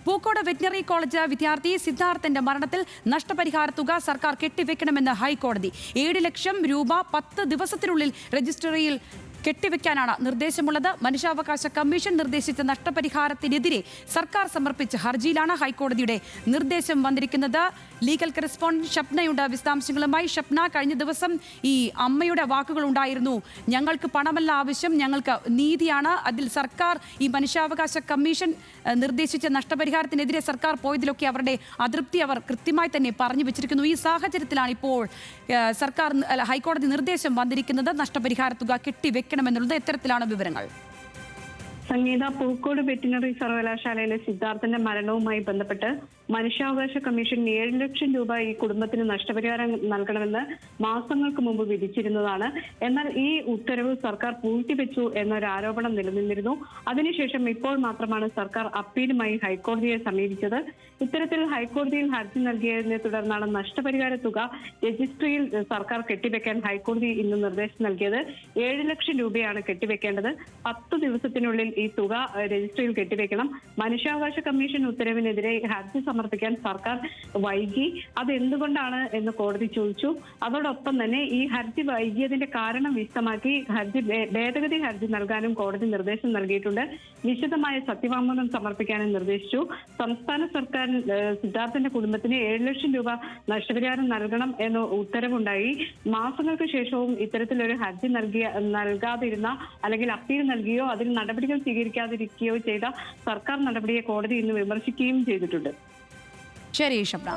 Pookode veterinary college വിദ്യാർത്ഥി സിദ്ധാർത്ഥന്റെ മരണത്തിൽ നഷ്ടപരിഹാര തുക സർക്കാർ കെട്ടിവെക്കണമെന്ന് ഹൈക്കോടതി. 7 ലക്ഷം രൂപ 10 ദിവസത്തിനുള്ളിൽ രജിസ്ട്രിയിൽ കെട്ടിവെക്കാനാണ് നിർദ്ദേശമുള്ളത്. മനുഷ്യാവകാശ കമ്മീഷൻ നിർദ്ദേശിച്ച നഷ്ടപരിഹാരത്തിനെതിരെ സർക്കാർ സമർപ്പിച്ച ഹർജിയിലാണ് ഹൈക്കോടതിയുടെ നിർദ്ദേശം വന്നിരിക്കുന്നത്. ലീഗൽ കറസ്പോണ്ടന്റ് ഷപ്നയുണ്ട് വിശദാംശങ്ങളുമായി. ഷപ്ന, കഴിഞ്ഞ ദിവസം ഈ അമ്മയുടെ വാക്കുകൾ ഉണ്ടായിരുന്നു, ഞങ്ങൾക്ക് പണമല്ല ആവശ്യം, ഞങ്ങൾക്ക് നീതിയാണ്. അതിൽ സർക്കാർ ഈ മനുഷ്യാവകാശ കമ്മീഷൻ നിർദ്ദേശിച്ച നഷ്ടപരിഹാരത്തിനെതിരെ സർക്കാർ പോയതിലൊക്കെ അവരുടെ അതൃപ്തി അവർ കൃത്യമായി തന്നെ പറഞ്ഞു വെച്ചിരിക്കുന്നു. ഈ സാഹചര്യത്തിലാണ് ഇപ്പോൾ ഹൈക്കോടതി നിർദ്ദേശം വന്നിരിക്കുന്നത്, നഷ്ടപരിഹാര തുക കെട്ടിവെക്കണമെന്നുള്ളത്. എത്തരത്തിലാണ് വിവരങ്ങൾ? സംഗീത, പൂക്കോട് വെറ്റിനറി സർവകലാശാലയിലെ സിദ്ധാർത്ഥന്റെ മരണവുമായി ബന്ധപ്പെട്ട് മനുഷ്യാവകാശ കമ്മീഷൻ 7 ലക്ഷം രൂപ ഈ കുടുംബത്തിന് നഷ്ടപരിഹാരം നൽകണമെന്ന് മാസങ്ങൾക്ക് മുമ്പ് വിധിച്ചിരുന്നതാണ്. എന്നാൽ ഈ ഉത്തരവ് സർക്കാർ പൂഴ്ത്തിവെച്ചു എന്നൊരു ആരോപണം നിലനിന്നിരുന്നു. അതിനുശേഷം ഇപ്പോൾ മാത്രമാണ് സർക്കാർ അപ്പീലുമായി ഹൈക്കോടതിയെ സമീപിച്ചത്. ഇത്തരത്തിൽ ഹൈക്കോടതിയിൽ ഹർജി നൽകിയതിനെ തുടർന്നാണ് നഷ്ടപരിഹാര തുക രജിസ്ട്രിയിൽ സർക്കാർ കെട്ടിവെക്കാൻ ഹൈക്കോടതി ഇന്ന് നിർദ്ദേശം നൽകിയത്. 7 ലക്ഷം രൂപയാണ് കെട്ടിവെക്കേണ്ടത്. 10 ദിവസത്തിനുള്ളിൽ ഈ തുക രജിസ്ട്രിയിൽ കെട്ടിവെക്കണം. മനുഷ്യാവകാശ കമ്മീഷൻ ഉത്തരവിനെതിരെ ഹർജി സമർപ്പിക്കാൻ സർക്കാർ വൈകി. അത് എന്തുകൊണ്ടാണ് എന്ന് കോടതി ചോദിച്ചു. അതോടൊപ്പം തന്നെ ഈ ഹർജി വൈകിയതിന്റെ കാരണം വിശദമാക്കി ഭേദഗതി ഹർജി നൽകാനും കോടതി നിർദ്ദേശം നൽകിയിട്ടുണ്ട്. വിശദമായ സത്യവാങ്മൂലം സമർപ്പിക്കാനും നിർദ്ദേശിച്ചു. സംസ്ഥാന സർക്കാർ സിദ്ധാർത്ഥന്റെ കുടുംബത്തിന് 7 ലക്ഷം രൂപ നഷ്ടപരിഹാരം നൽകണം എന്ന ഉത്തരവുണ്ടായി. മാസങ്ങൾക്ക് ശേഷവും ഇത്തരത്തിലൊരു ഹർജി നൽകാതിരുന്ന അല്ലെങ്കിൽ അപ്പീൽ നൽകിയോ അതിൽ നടപടികൾ സ്വീകരിക്കാതിരിക്കുകയോ ചെയ്ത സർക്കാർ നടപടിയെ കോടതി ഇന്ന് വിമർശിക്കുകയും ചെയ്തിട്ടുണ്ട്. ശരി ഷബ്ന.